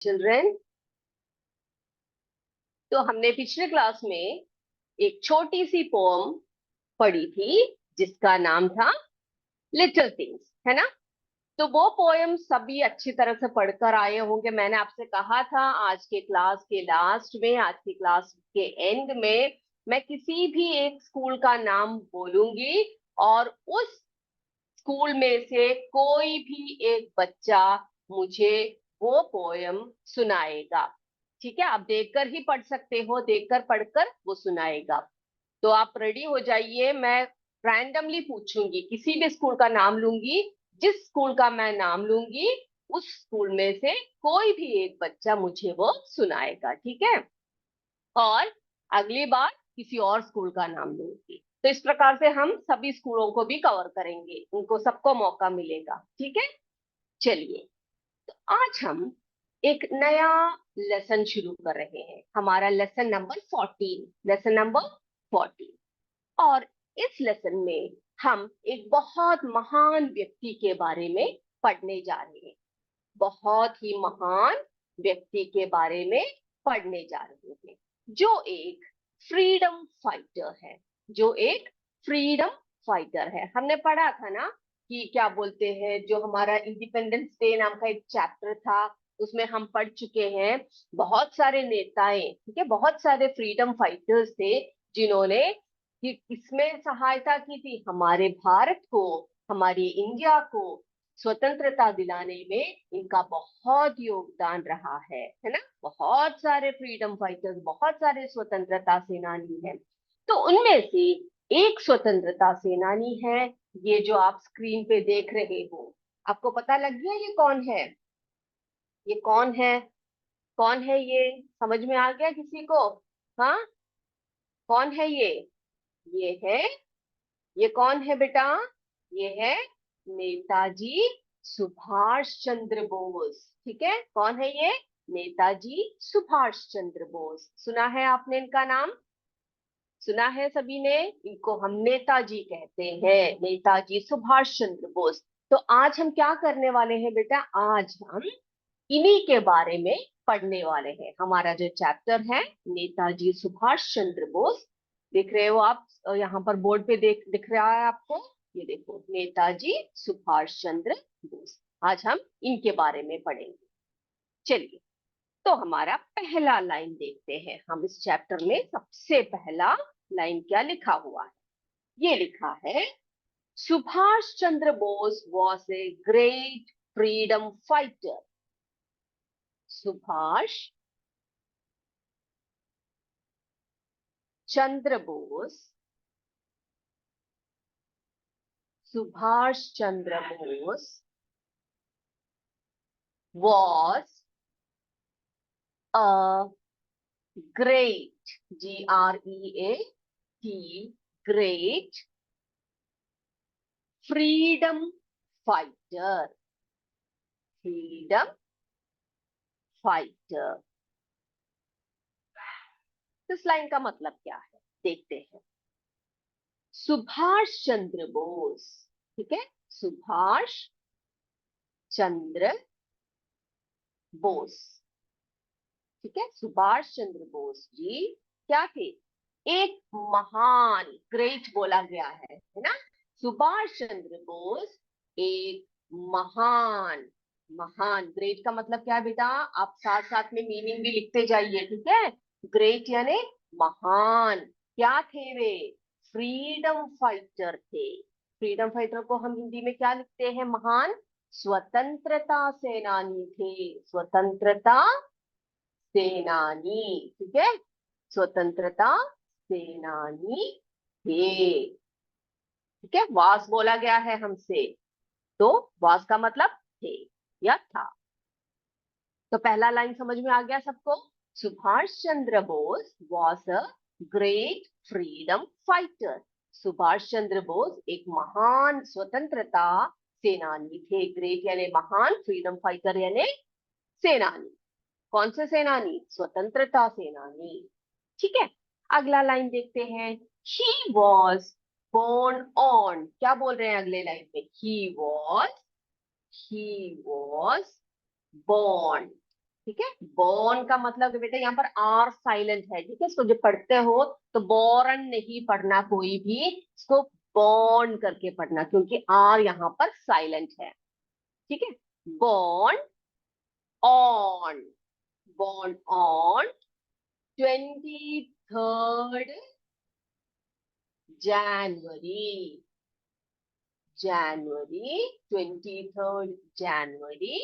Children, तो हमने पिछले क्लास में एक छोटी सी पोम पढ़ी थी जिसका नाम था लिटिल थिंग्स, है ना। तो वो पोयम सभी अच्छी तरह से पढ़कर आए होंगे। मैंने आपसे कहा था आज के क्लास के लास्ट में, आज की क्लास के एंड में मैं किसी भी एक स्कूल का नाम बोलूंगी और उस स्कूल में से कोई भी एक बच्चा मुझे वो पोयम सुनाएगा। ठीक है, आप देखकर ही पढ़ सकते हो, देखकर पढ़कर वो सुनाएगा। तो आप रेडी हो जाइए। मैं रैंडमली पूछूंगी, किसी भी स्कूल का नाम लूंगी, जिस स्कूल का मैं नाम लूंगी उस स्कूल में से कोई भी एक बच्चा मुझे वो सुनाएगा, ठीक है। और अगली बार किसी और स्कूल का नाम लूंगी। तो इस प्रकार से हम सभी स्कूलों को भी कवर करेंगे, उनको सबको मौका मिलेगा, ठीक है। चलिए, तो आज हम एक नया लेसन शुरू कर रहे हैं, हमारा लेसन नंबर 14, लेसन नंबर 14। और इस लेसन में हम एक बहुत महान व्यक्ति के बारे में पढ़ने जा रहे हैं, बहुत ही महान व्यक्ति के बारे में पढ़ने जा रहे हैं, जो एक फ्रीडम फाइटर है, जो एक फ्रीडम फाइटर है। हमने पढ़ा था ना कि क्या बोलते हैं, जो हमारा इंडिपेंडेंस डे नाम का एक चैप्टर था उसमें हम पढ़ चुके हैं बहुत सारे नेताएं, ठीक है, बहुत सारे फ्रीडम फाइटर्स थे जिन्होंने कि इसमें सहायता की थी हमारे भारत को, हमारी इंडिया को स्वतंत्रता दिलाने में। इनका बहुत योगदान रहा है ना। बहुत सारे फ्रीडम फाइटर्स, बहुत सारे स्वतंत्रता सेनानी हैं। तो उनमें से एक स्वतंत्रता सेनानी है, ये जो आप स्क्रीन पे देख रहे हो। आपको पता लग गया ये कौन है? ये कौन है? कौन है ये? समझ में आ गया किसी को? हाँ, कौन है ये है, ये कौन है बेटा? ये है नेताजी सुभाष चंद्र बोस। ठीक है, कौन है ये? नेताजी सुभाष चंद्र बोस। सुना है आपने इनका नाम? सुना है सभी ने? इनको हम नेताजी कहते हैं, नेताजी सुभाष चंद्र बोस। तो आज हम क्या करने वाले हैं बेटा? आज हम इन्हीं के बारे में पढ़ने वाले हैं। हमारा जो चैप्टर है नेताजी सुभाष चंद्र बोस, देख रहे हो आप यहाँ पर बोर्ड पे दिख रहा है आपको, ये देखो नेताजी सुभाष चंद्र बोस। आज हम इनके बारे में पढ़ेंगे। चलिए, तो हमारा पहला लाइन देखते हैं। हम इस चैप्टर में सबसे पहला लाइन क्या लिखा हुआ है? ये लिखा है, Subhash Chandra Bose was a great freedom fighter. Subhash Chandra Bose, Subhash Chandra Bose was a great, G-R-E-A-T, great freedom fighter, freedom fighter। इस लाइन का मतलब क्या है देखते हैं। सुभाष चंद्र बोस, ठीक है, सुभाष चंद्र बोस, ठीक है, सुभाष चंद्र बोस जी क्या थे? एक महान, ग्रेट बोला गया है ना। सुभाष चंद्र बोस एक महान, महान, ग्रेट का मतलब क्या है बेटा? आप साथ साथ में मीनिंग भी लिखते जाइए, ठीक है। ग्रेट यानी महान। क्या थे वे? फ्रीडम फाइटर थे। फ्रीडम फाइटर को हम हिंदी में क्या लिखते हैं? महान स्वतंत्रता सेनानी थे, स्वतंत्रता सेनानी, ठीक है, स्वतंत्रता सेनानी थे। ठीक है, वास बोला गया है हमसे, तो वास का मतलब थे या था। तो पहला लाइन समझ में आ गया सबको? Subhash Chandra Bose was a great freedom fighter. Subhash Chandra Bose एक महान स्वतंत्रता सेनानी थे। ग्रेट यानी महान, फ्रीडम फाइटर यानी सेनानी। कौन से सेनानी? स्वतंत्रता सेनानी। ठीक है, अगला लाइन देखते हैं। ही वॉज बोर्न ऑन, क्या बोल रहे हैं अगले लाइन में? ही वॉज बोर्न, ठीक है। बॉर्न का मतलब कि बेटा यहाँ पर आर साइलेंट है, ठीक है। इसको जब पढ़ते हो तो बॉर्न नहीं पढ़ना कोई भी, इसको बॉर्न करके पढ़ना, क्योंकि आर यहाँ पर साइलेंट है, ठीक है। Born on, born on 23rd January, January 23rd January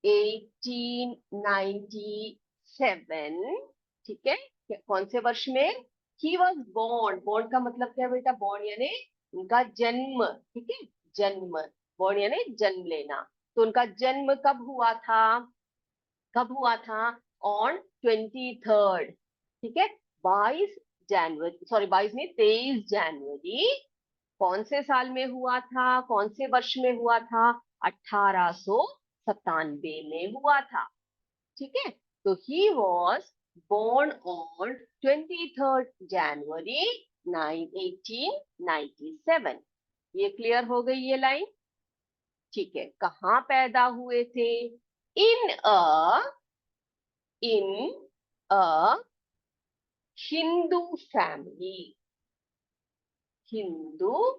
1897, ठीक है। कौन से वर्ष में? ही वॉज बॉर्न, बॉर्न का मतलब क्या है बेटा? बॉर्न यानी उनका जन्म, ठीक है, जन्म। बॉर्न यानी जन्म लेना। तो उनका जन्म कब हुआ था? कब हुआ था? ऑन 23rd, ठीक है, 22 जनवरी, सॉरी 22 नहीं, 23 जनवरी। कौन से साल में हुआ था? कौन से वर्ष में हुआ था? 1897 में हुआ था, ठीक है। तो he was born on 23rd January 1897। ये क्लियर हो गई ये लाइन, ठीक है। कहाँ पैदा हुए थे? इन अ इन अ हिंदू फैमिली, हिंदू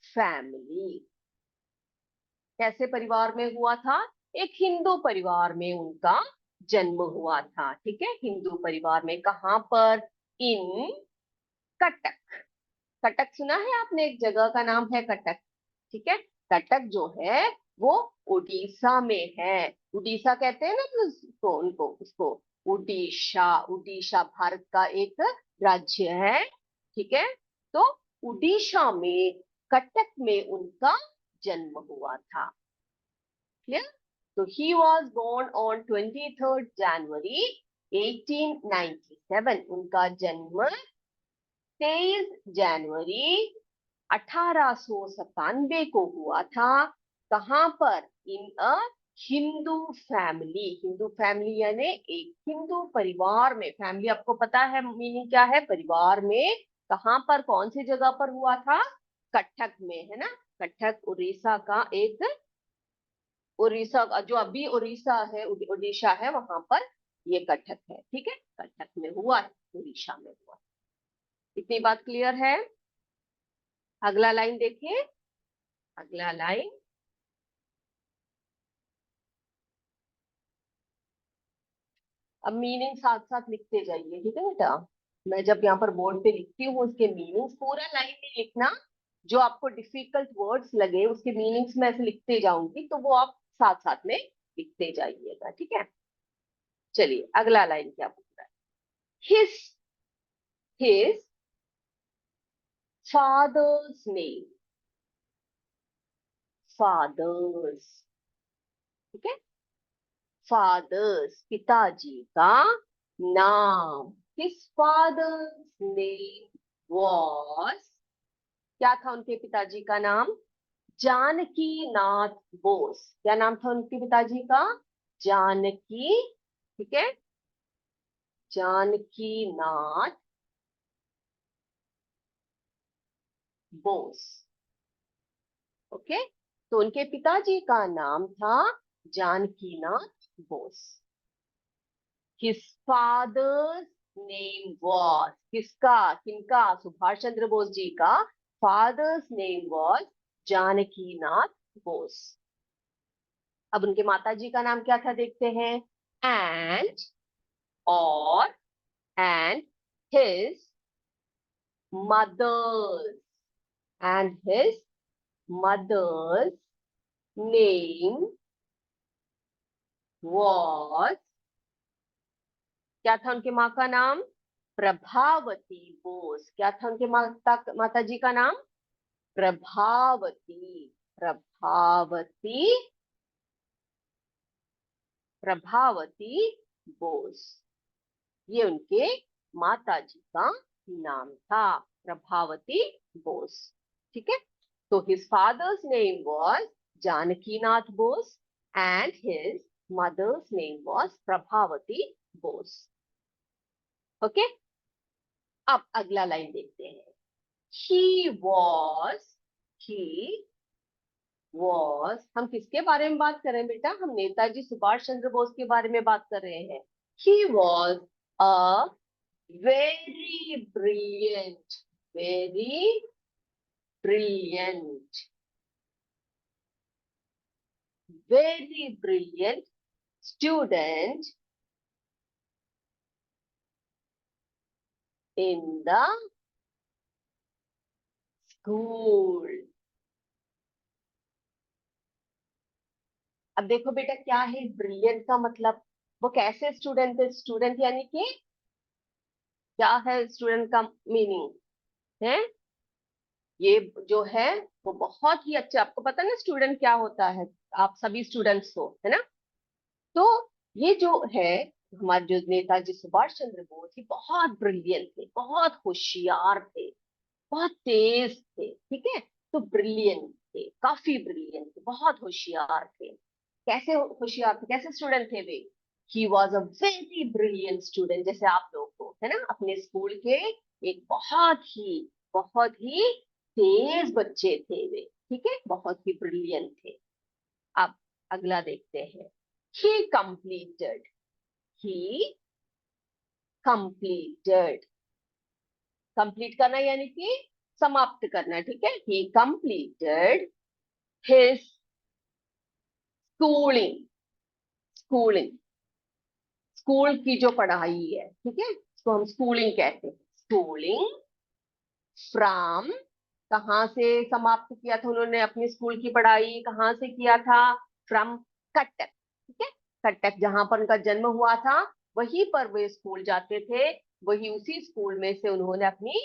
फैमिली। कैसे परिवार में हुआ था? एक हिंदू परिवार में उनका जन्म हुआ था, ठीक है, हिंदू परिवार में। कहां पर? इन कटक। कटक सुना है आपने? एक जगह का नाम है कटक, ठीक है। कटक जो है वो उड़ीसा में है। उड़ीसा कहते हैं ना उसको, उनको, उसको उड़ीसा, उड़ीसा भारत का एक राज्य है, ठीक है। तो उड़ीसा में कटक में उनका जन्म हुआ था, क्लियर। तो he was born on 23rd January 1897। उनका जन्म 23 जनवरी 1897 को हुआ था। कहां पर? इन अ हिंदू फैमिली। हिंदू फैमिली यानी एक हिंदू परिवार में। फैमिली आपको पता है मीनिंग क्या है? परिवार में। कहां पर? कौन सी जगह पर हुआ था? कटक में, है ना। कटक उड़ीसा का एक, उड़ीसा जो अभी उड़ीसा है, उड़ीसा है, वहां पर ये कटक है, ठीक है। कटक में हुआ है, उड़ीसा में हुआ। इतनी बात क्लियर है? अगला लाइन देखिए, अगला लाइन। अब मीनिंग साथ साथ लिखते जाइए, ठीक है बेटा। मैं जब यहाँ पर बोर्ड पे लिखती हूँ उसके मीनिंग्स पूरा लाइन में लिखना। जो आपको डिफिकल्ट वर्ड्स लगे उसके मीनिंग्स मैं ऐसे लिखते जाऊंगी, तो वो आप साथ साथ में लिखते जाइएगा, ठीक है। चलिए अगला लाइन क्या बोल रहा है? His his father's name, father's, ठीक है। फादर्स पिताजी का नाम। हिज फादर्स नेम वॉज, क्या था उनके पिताजी का नाम? जानकी नाथ बोस। क्या नाम था उनके पिताजी का? जानकी, ठीक है, जानकी नाथ बोस, ओके। तो उनके पिताजी का नाम था Janaki Nath Bose. His father's name was, किसका, किनका? सुभाष चंद्र बोस जी का father's name was Janaki Nath Bose. अब उनके माता जी का नाम क्या था देखते हैं। एंड, और, and his mother's, and his mother's name was, क्या था उनके माँ का नाम? प्रभावती बोस। क्या था उनके माता जी का नाम? प्रभावती, प्रभावती, प्रभावती बोस। ये उनके माता जी का नाम था, प्रभावती बोस, ठीक है। तो his father's name was Janakinath Bose and his mother's name was Prabhavati Bose, okay. अब अगला लाइन देखते हैं। ही वॉज, ही वॉज, हम किसके बारे में बात कर रहे हैं बेटा? हम नेताजी सुभाष चंद्र बोस के बारे में बात कर रहे हैं। ही was a very brilliant, very brilliant, very brilliant student in the school. अब देखो बेटा, क्या है ब्रिलियंट का मतलब? वो कैसे स्टूडेंट थे? स्टूडेंट यानी कि क्या है स्टूडेंट का मीनिंग है? ये जो है वो बहुत ही अच्छा, आपको पता है ना स्टूडेंट क्या होता है? आप सभी स्टूडेंट्स हो, है ना? तो ये जो है, हमारे जो नेताजी सुभाष चंद्र बोस, ये बहुत ब्रिलियंट थे, बहुत होशियार थे, बहुत तेज थे, ठीक है? तो ब्रिलियंट थे, काफी ब्रिलियंट थे, बहुत होशियार थे। कैसे होशियार थे, कैसे स्टूडेंट थे वे? He was a very brilliant student, जैसे आप लोग को है ना, अपने स्कूल के एक बहुत ही तेज बच्चे थे वे, ठीक है? बहुत ही ब्रिलियंट थे। अब अगला देखते हैं। ही कंप्लीटेड, ही कंप्लीटेड, कंप्लीट करना यानी कि समाप्त करना, ठीक है? ही completed his schooling, schooling, school की जो पढ़ाई है, ठीक है, इसको हम स्कूलिंग कहते हैं। स्कूलिंग फ्रॉम, कहाँ से समाप्त किया था उन्होंने अपनी स्कूल की पढ़ाई? कहाँ से किया था? फ्रॉम कटक, ठीक है? कटक जहां पर उनका जन्म हुआ था, वहीं पर वे स्कूल जाते थे। वही उसी स्कूल में से उन्होंने अपनी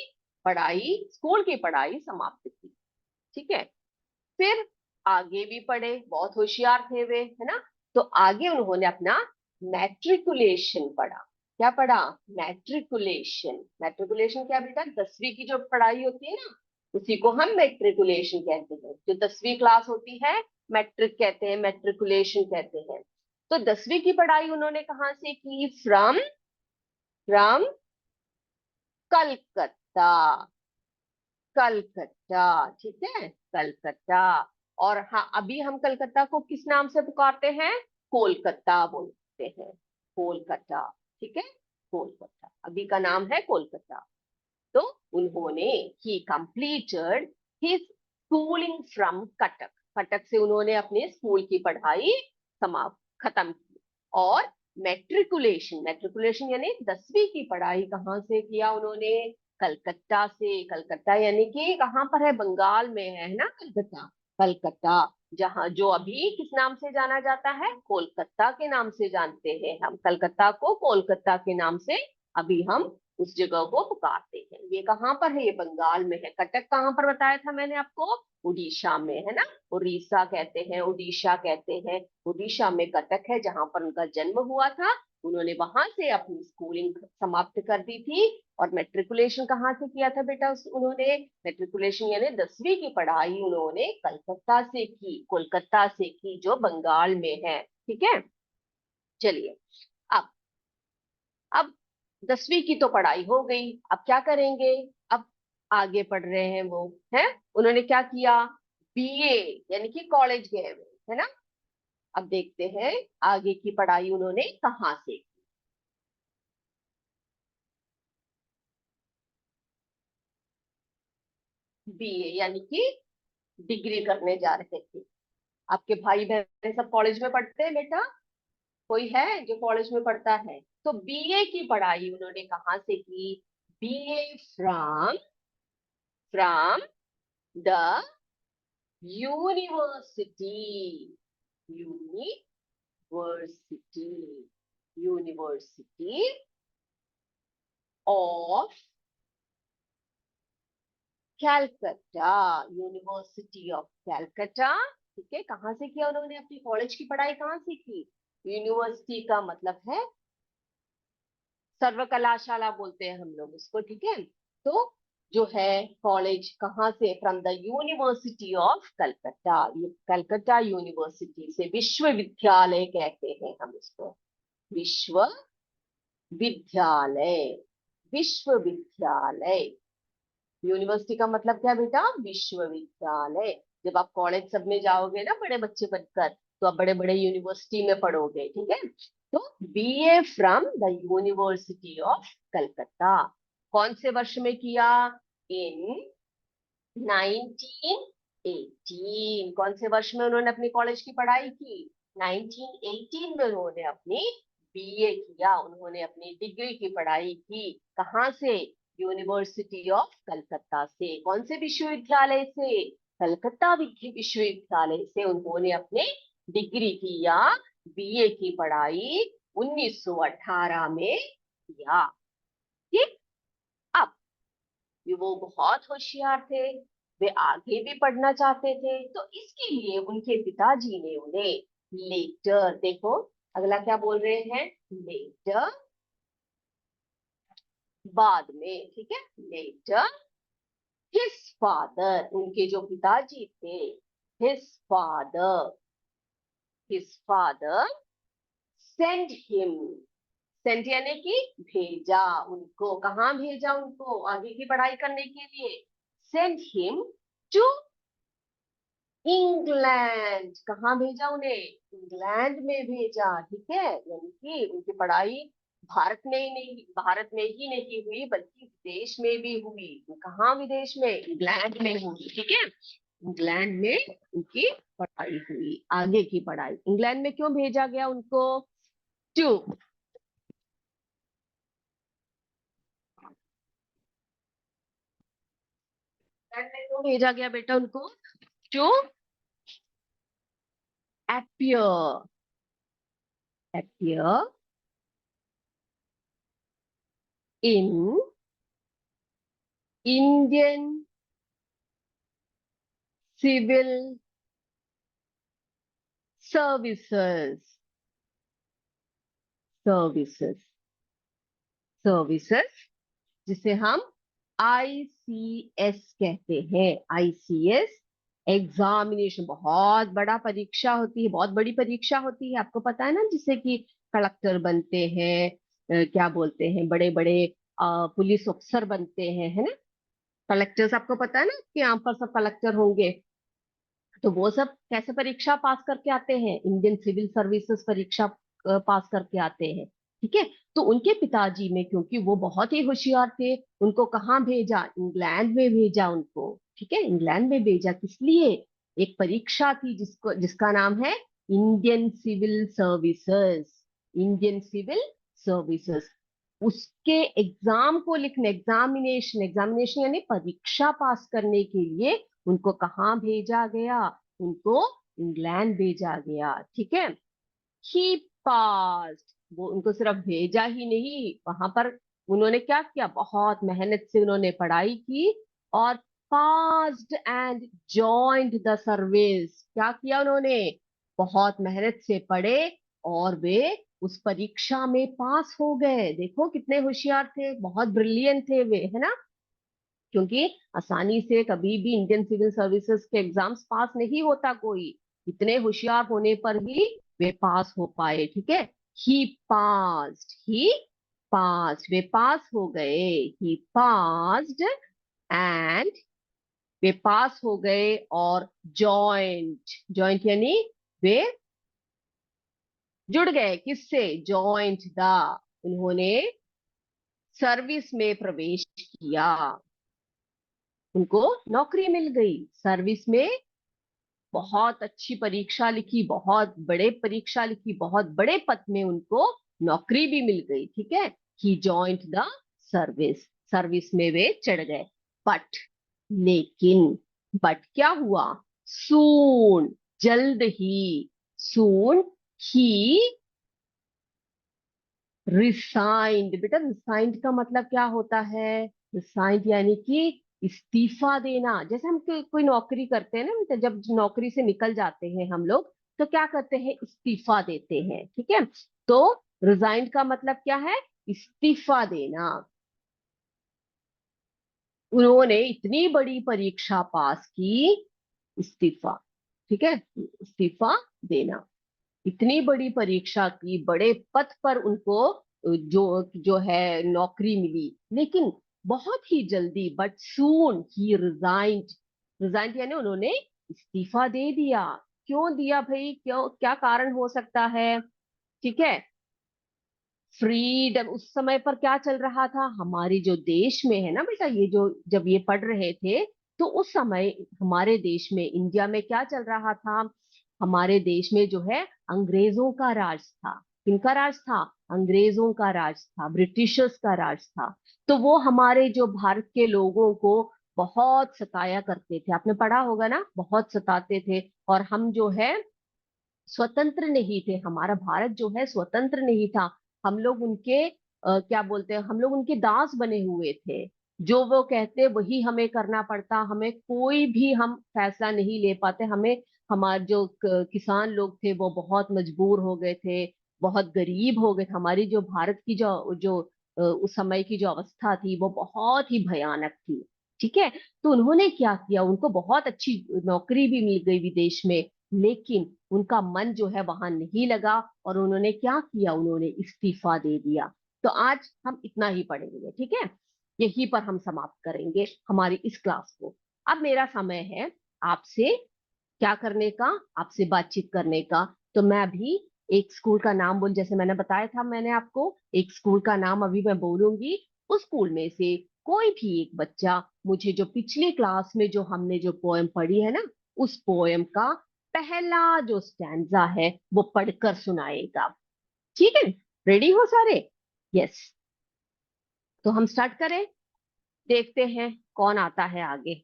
पढ़ाई, स्कूल की पढ़ाई समाप्त की, ठीक है? फिर आगे भी पढ़े, बहुत होशियार थे वे, है ना? तो आगे उन्होंने अपना मैट्रिकुलेशन पढ़ा। क्या पढ़ा? मैट्रिकुलेशन। मैट्रिकुलेशन क्या बेटा? 10वीं की जो पढ़ाई होती है ना, उसी को हम मैट्रिकुलेशन कहते हैं। जो 10वीं क्लास होती है, मैट्रिक कहते हैं, मैट्रिकुलेशन कहते हैं। तो 10वीं की पढ़ाई उन्होंने कहाँ से की? फ्रॉम, फ्रॉम कलकत्ता, कलकत्ता, ठीक है? कलकत्ता। और हाँ, अभी हम कलकत्ता को किस नाम से पुकारते हैं? कोलकाता बोलते हैं, कोलकाता, ठीक है? कोलकाता अभी का नाम है कोलकाता। तो उन्होंने, ही completed his schooling from Cuttack, Cuttack से उन्होंने अपने स्कूल की पढ़ाई समाप्त, खत्म की। और मैट्रिकुलेशन, मैट्रिकुलेशन यानी 10वीं की पढ़ाई कहाँ से किया उन्होंने? कलकत्ता से। कलकत्ता यानी कि कहाँ पर है? बंगाल में है ना कलकत्ता? कलकत्ता, जहाँ जो अभी किस नाम से जाना जाता है? कोलकाता के नाम से जानते हैं हम कलकत्ता को, कोलकाता के नाम से अभी हम उस जगह को पुकारते हैं। ये कहाँ पर है? ये बंगाल में है। कटक कहाँ पर बताया था मैंने आपको? उड़ीसा में, है ना? उड़ीसा कहते हैं, उड़ीसा कहते हैं। उड़ीसा में कटक है, जहां पर उनका जन्म हुआ था। उन्होंने वहां से अपनी स्कूलिंग समाप्त कर दी थी। और मैट्रिकुलेशन कहाँ से किया था बेटा? उन्होंने मैट्रिकुलेशन यानी 10वीं की पढ़ाई उन्होंने कलकत्ता से की, कोलकाता से की, जो बंगाल में है, ठीक है? चलिए, अब अब 10वीं की तो पढ़ाई हो गई, अब क्या करेंगे? अब आगे पढ़ रहे हैं वो, है? उन्होंने क्या किया? बीए यानी कि कॉलेज गए हुए, है ना? अब देखते हैं आगे की पढ़ाई उन्होंने कहाँ से की। बीए यानी कि डिग्री करने जा रहे थे। आपके भाई बहन सब कॉलेज में पढ़ते हैं बेटा? कोई है जो कॉलेज में पढ़ता है? तो बीए की पढ़ाई उन्होंने कहाँ से की? BA from, from the university, university, university of Calcutta, university of Calcutta, ठीक है? कहाँ से किया उन्होंने अपनी कॉलेज की पढ़ाई? कहाँ से की? यूनिवर्सिटी का मतलब है सर्व कलाशाला बोलते हैं हम लोग उसको, ठीक है? तो जो है कॉलेज कहाँ से? From the university of Calcutta, Calcutta university से। विश्वविद्यालय कहते हैं हम इसको, विश्वविद्यालय, विश्वविद्यालय। यूनिवर्सिटी का मतलब क्या बेटा? विश्वविद्यालय। जब आप कॉलेज सब में जाओगे ना बड़े बच्चे बनकर, तो आप बड़े बड़े यूनिवर्सिटी में पढ़ोगे, ठीक है। तो BA from the university of Calcutta कौन से वर्ष में किया? इन 1918। कौन से वर्ष में उन्होंने अपनी कॉलेज की पढ़ाई की? 1918 में उन्होंने अपनी बीए किया, उन्होंने अपनी डिग्री की पढ़ाई की। कहाँ से? यूनिवर्सिटी ऑफ कलकत्ता से। कौन से विश्वविद्यालय से? कलकत्ता विश्वविद्यालय से उन्होंने अपने डिग्री की या बीए की पढ़ाई 1918 में किया। ठीक। अब ये वो बहुत होशियार थे, वे आगे भी पढ़ना चाहते थे, तो इसके लिए उनके पिताजी ने उन्हें लेटर, देखो अगला क्या बोल रहे हैं, लेटर, बाद में, ठीक है, लेटर हिज फादर, उनके जो पिताजी थे, his father, his father send him, send यानी कि भेजा उनको। कहाँ भेजा उनको आगे की पढ़ाई करने के लिए? Send him to England. कहाँ भेजा उन्हें? इंग्लैंड में भेजा, ठीक है। यानी कि उनकी पढ़ाई भारत में ही नहीं हुई, बल्कि विदेश में भी हुई। कहाँ विदेश में? इंग्लैंड में हुई, ठीक है। इंग्लैंड में उनकी पढ़ाई हुई, आगे की पढ़ाई। इंग्लैंड में क्यों भेजा गया उनको? टू, इंग्लैंड में क्यों भेजा गया बेटा उनको? To appear, appear in Indian civil services, services, services जिसे हम आईसीएस कहते हैं। आईसीएस एग्जामिनेशन, बहुत बड़ा परीक्षा होती है, बहुत बड़ी परीक्षा होती है, आपको पता है ना, जिससे कि कलेक्टर बनते हैं, क्या बोलते हैं, बड़े बड़े पुलिस अफसर बनते हैं, है ना। कलेक्टर्स, आपको पता है ना कि यहाँ पर सब कलेक्टर होंगे। तो वो सब कैसे परीक्षा पास करके आते हैं? इंडियन सिविल सर्विसेज परीक्षा पास करके आते हैं, ठीक है। तो उनके पिताजी में, क्योंकि वो बहुत ही होशियार थे, उनको कहाँ भेजा? इंग्लैंड में भेजा उनको, ठीक है। इंग्लैंड में भेजा किस लिए? एक परीक्षा थी जिसका नाम है Indian civil services, Indian civil services. उसके एग्जाम को लिखने, एग्जामिनेशन, एग्जामिनेशन यानी परीक्षा पास करने के लिए उनको कहाँ भेजा गया? उनको इंग्लैंड भेजा गया, ठीक है। ही पास्ड, वो उनको सिर्फ भेजा ही नहीं, वहां पर उन्होंने क्या किया? बहुत मेहनत से उन्होंने पढ़ाई की और passed and joined the service. क्या किया उन्होंने? बहुत मेहनत से पढ़े और वे उस परीक्षा में पास हो गए। देखो कितने होशियार थे, बहुत ब्रिलियंट थे वे, है ना। क्योंकि आसानी से कभी भी इंडियन सिविल सर्विसेज के एग्जाम्स पास नहीं होता कोई, इतने होशियार होने पर ही वे पास हो पाए, ठीक है। ही पास्ड, ही पास्ड, वे पास हो गए। ही पास्ड एंड, वे पास हो गए और जॉइंट, जॉइंट यानी वे जुड़ गए, किससे? जॉइंट द, उन्होंने सर्विस में प्रवेश किया, उनको नौकरी मिल गई सर्विस में। बहुत अच्छी परीक्षा लिखी, बहुत बड़े परीक्षा लिखी, बहुत बड़े पद में उनको नौकरी भी मिल गई, ठीक है। ही जॉइंट द सर्विस, सर्विस में वे चढ़ गए। बट, लेकिन, बट क्या हुआ? सून, जल्द ही, सून ही रिसाइंड। बेटा रिसाइंड का मतलब क्या होता है? रिसाइंड यानी कि इस्तीफा देना। जैसे हम कोई नौकरी करते हैं ना बेटा, जब नौकरी से निकल जाते हैं हम लोग, तो क्या करते हैं? इस्तीफा देते हैं, ठीक है। तो रिजाइंड का मतलब क्या है? इस्तीफा देना। उन्होंने इतनी बड़ी परीक्षा पास की, इस्तीफा, ठीक है, इस्तीफा देना। इतनी बड़ी परीक्षा की, बड़े पद पर उनको जो जो है नौकरी मिली, लेकिन बहुत ही जल्दी, बट सून ही रिजाइंड, रिजाइंड यानी उन्होंने इस्तीफा दे दिया। क्यों दिया भाई, क्यों, क्या कारण हो सकता है? ठीक है, फ्रीडम उस समय पर क्या चल रहा था हमारे जो देश में है ना बेटा, ये जो जब ये पढ़ रहे थे तो उस समय हमारे देश में, इंडिया में क्या चल रहा था? हमारे देश में जो है अंग्रेजों का राज था। किनका राज था? अंग्रेजों का राज था, ब्रिटिशर्स का राज था। तो वो हमारे जो भारत के लोगों को बहुत सताया करते थे, आपने पढ़ा होगा ना, बहुत सताते थे। और हम जो है स्वतंत्र नहीं थे, हमारा भारत जो है स्वतंत्र नहीं था। हम लोग उनके क्या बोलते हैं, हम लोग उनके दास बने हुए थे। जो वो कहते वही हमें करना पड़ता, हमें कोई भी हम फैसला नहीं ले पाते। हमें, हमारे जो किसान लोग थे वो बहुत मजबूर हो गए थे, बहुत गरीब हो गए थे। हमारी जो भारत की जो जो उस समय की जो अवस्था थी वो बहुत ही भयानक थी। ठीक है, तो उन्होंने क्या किया, उनको बहुत अच्छी नौकरी भी मिल गई विदेश में, लेकिन उनका मन जो है वहां नहीं लगा और उन्होंने क्या किया, उन्होंने इस्तीफा दे दिया। तो आज हम इतना ही पढ़ेंगे, ठीक है, यहीं पर हम समाप्त करेंगे हमारी इस क्लास को। अब मेरा समय है आपसे क्या करने का, आपसे बातचीत करने का। तो मैं अभी एक स्कूल का नाम बोल, जैसे मैंने बताया था, मैंने आपको एक स्कूल का नाम अभी मैं बोलूंगी। उस स्कूल में से कोई भी एक बच्चा मुझे जो पिछली क्लास में जो हमने जो पोएम पढ़ी है ना, उस पोएम का पहला जो स्टैंजा है वो पढ़कर सुनाएगा। ठीक है, रेडी हो सारे? यस, तो हम स्टार्ट करें। देखते हैं कौन आता है आगे।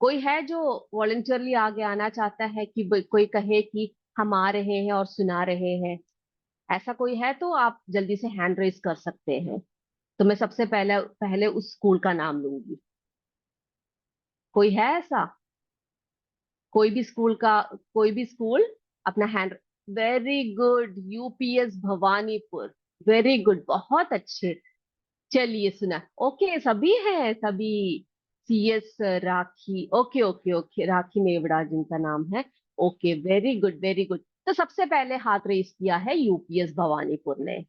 कोई है जो वॉलंटियरली आगे आना चाहता है कि कोई कहे कि हम आ रहे हैं और सुना रहे हैं? ऐसा कोई है तो आप जल्दी से हैंड रेज कर सकते हैं। तो मैं सबसे पहले पहले उस स्कूल का नाम लूंगी। कोई है ऐसा? कोई भी स्कूल का, कोई भी स्कूल अपना hand. Very good, UPS Bhawanipur. Very good, बहुत अच्छे। चलिए सुना, ओके सभी है सभी। सीएस राखी, ओके ओके ओके, राखी मेवड़ा जिनका नाम है। Okay, very good very good. तो सबसे पहले हाथ रेस किया है यूपीएस भवानीपुर ने।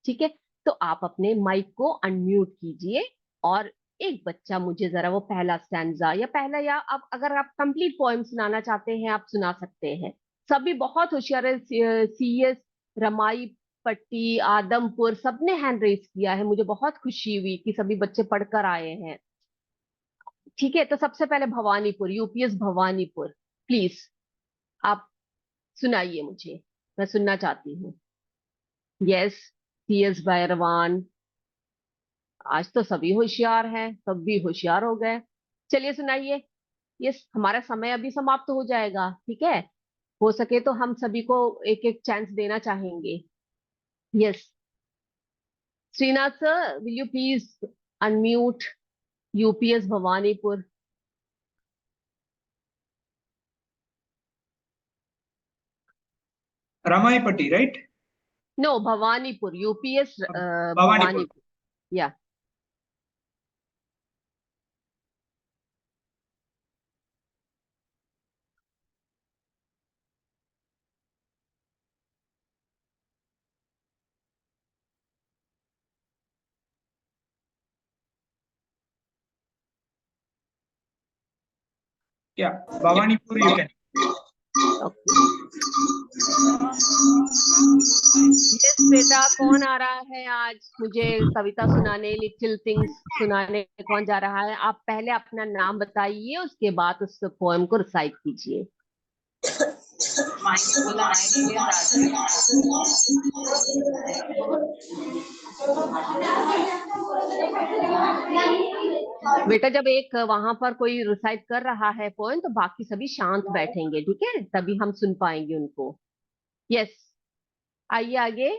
ठीक है, तो आप अपने माइक को अनम्यूट कीजिए और एक बच्चा मुझे जरा वो पहला स्टैंजा या पहला, या आप अगर आप कंप्लीट पोएम सुनाना चाहते हैं आप सुना सकते हैं। सभी बहुत होशियार है, सीएस, रमाई पट्टी, आदमपुर, सबने हैंड रेस किया है। मुझे बहुत खुशी हुई कि सभी बच्चे पढ़कर आए हैं। ठीक है, तो सबसे पहले भवानीपुर, यूपीएस भवानीपुर, प्लीज आप सुनाइए मुझे, मैं सुनना चाहती हूँ। यस, सीएस बैरवान। आज तो सभी होशियार हैं, सभी होशियार हो गए। चलिए सुनाइए। यस, हमारा समय अभी समाप्त हो जाएगा, ठीक है। हो सके तो हम सभी को एक एक चांस देना चाहेंगे। Yes, Srinath sir, will you please unmute UPS Bhavanipur? Ramaipatti, right? No, Bhavanipur, UPS Bhavanipur. Bhavanipur. या Yeah, Bhavanipur you can. Okay. Yes बेटा, कौन आ रहा है आज मुझे कविता सुनाने, लिटिल थिंग्स सुनाने? कौन जा रहा है? आप पहले अपना नाम बताइए, उसके बाद उस पोएम को रिसाइट कीजिए। बेटा, जब एक वहां पर कोई रिसाइट कर रहा है पोएम तो बाकी सभी शांत बैठेंगे, ठीक है, तभी हम सुन पाएंगे उनको। यस, आइए आगे,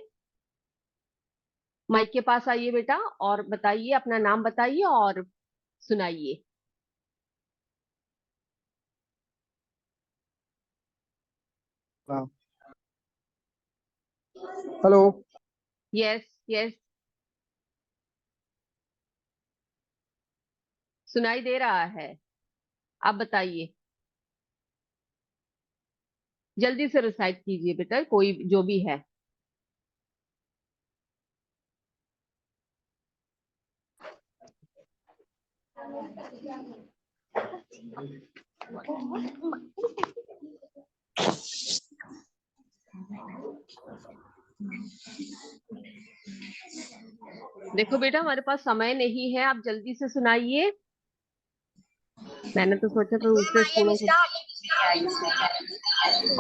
माइक के पास आइए बेटा और बताइए, अपना नाम बताइए और सुनाइए। हाँ। हेलो। यस यस, सुनाई दे रहा है, आप बताइए। जल्दी से रिसाइट कीजिए बेटा, कोई जो भी है। देखो बेटा, हमारे पास समय नहीं है, आप जल्दी से सुनाइए। मैंने तो सोचा था दूसरे स्कूलों को।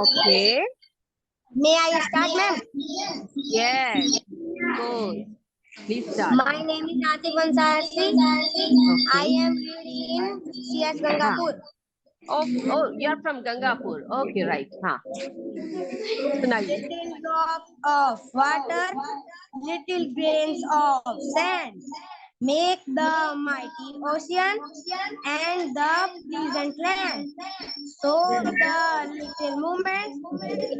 Okay. May I start, ma'am? Yes, good, please start. My name is Atif Ansari. Okay. I am reading in CS हाँ, Gangapur. Oh you are from Gangapur. Okay, right, हाँ, सुनाइए। Little drop of water, little grains of sand, make the mighty ocean and the pleasant land. So the little moments,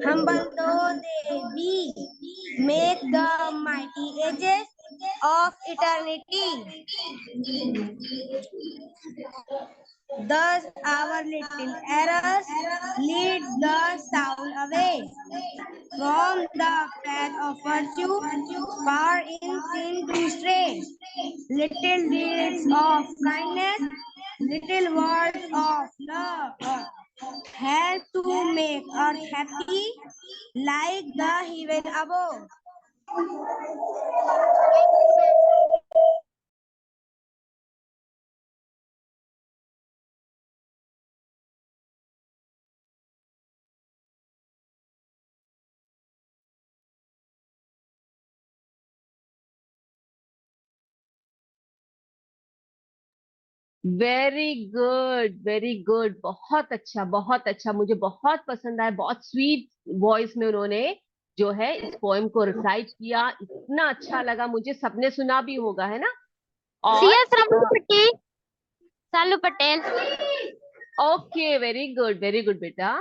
humble though they be, make the mighty ages of eternity. Thus our little errors lead the soul away from the path of virtue, far in sin to stray. Little deeds of kindness, little words of love, help to make earth happy, like the heaven above. Very good, very good, बहुत अच्छा, बहुत अच्छा, मुझे बहुत पसंद आया। बहुत sweet voice में उन्होंने जो है इस पोएम को रिसाइट किया। इतना अच्छा लगा मुझे। सबने सुना भी होगा, है ना? और सालू पटेल। ओके, वेरी गुड बेटा।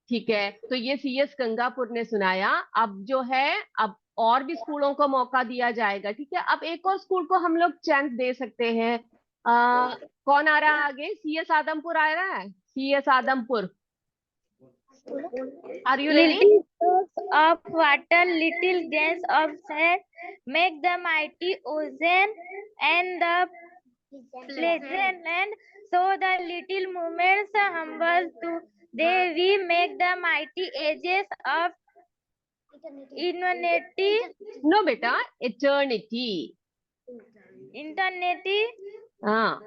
ठीक है, तो ये सीएस गंगापुर ने सुनाया। अब जो है, अब और भी स्कूलों को मौका दिया जाएगा। ठीक है, अब एक और स्कूल को हम लोग चांस दे सकते हैं। कौन आ रहा है आगे? सीएस आदमपुर आ रहा है। CS Adampur, are you ready? Little drops of water, little grains of sand, make the mighty ocean and the pleasant land. So the little moments humble to they we make the mighty ages of eternity. No बेटा, eternity. Eternity. हाँ,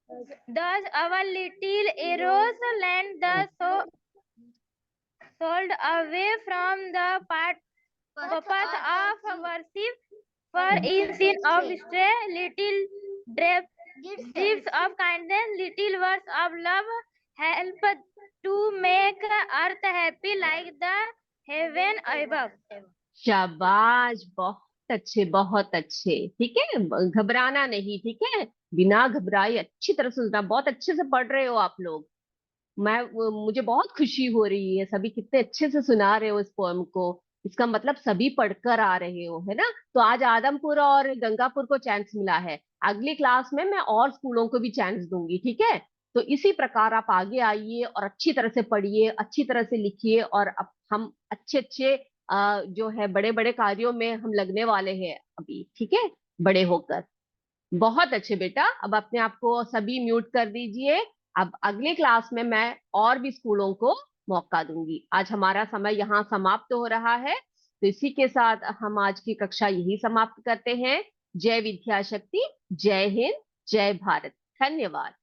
Thus our little arrows land the sold away from the path of worship, for in sin of stray, little drips of kindness, little words of love, help to make earth happy like the heaven above. शाबाश, बहुत अच्छे, बहुत अच्छे। ठीक है, घबराना नहीं, ठीक है, बिना घबराए अच्छी तरह से सुनना। बहुत अच्छे से पढ़ रहे हो आप लोग। मुझे बहुत खुशी हो रही है, सभी कितने अच्छे से सुना रहे हो इस पोएम को। इसका मतलब सभी पढ़कर आ रहे हो, है ना? तो आज आदमपुर और गंगापुर को चांस मिला है। अगली क्लास में मैं और स्कूलों को भी चांस दूंगी, ठीक है? तो इसी प्रकार आप आगे आइए और अच्छी तरह से पढ़िए, अच्छी तरह से लिखिए, और अब हम अच्छे अच्छे जो है बड़े बड़े कार्यों में हम लगने वाले हैं अभी, ठीक है, बड़े होकर। बहुत अच्छे बेटा। अब अपने आप को सभी म्यूट कर दीजिए। अब अगली क्लास में मैं और भी स्कूलों को मौका दूंगी। आज हमारा समय यहाँ समाप्त हो रहा है, तो इसी के साथ हम आज की कक्षा यही समाप्त करते हैं। जय विद्या शक्ति, जय हिंद, जय भारत। धन्यवाद।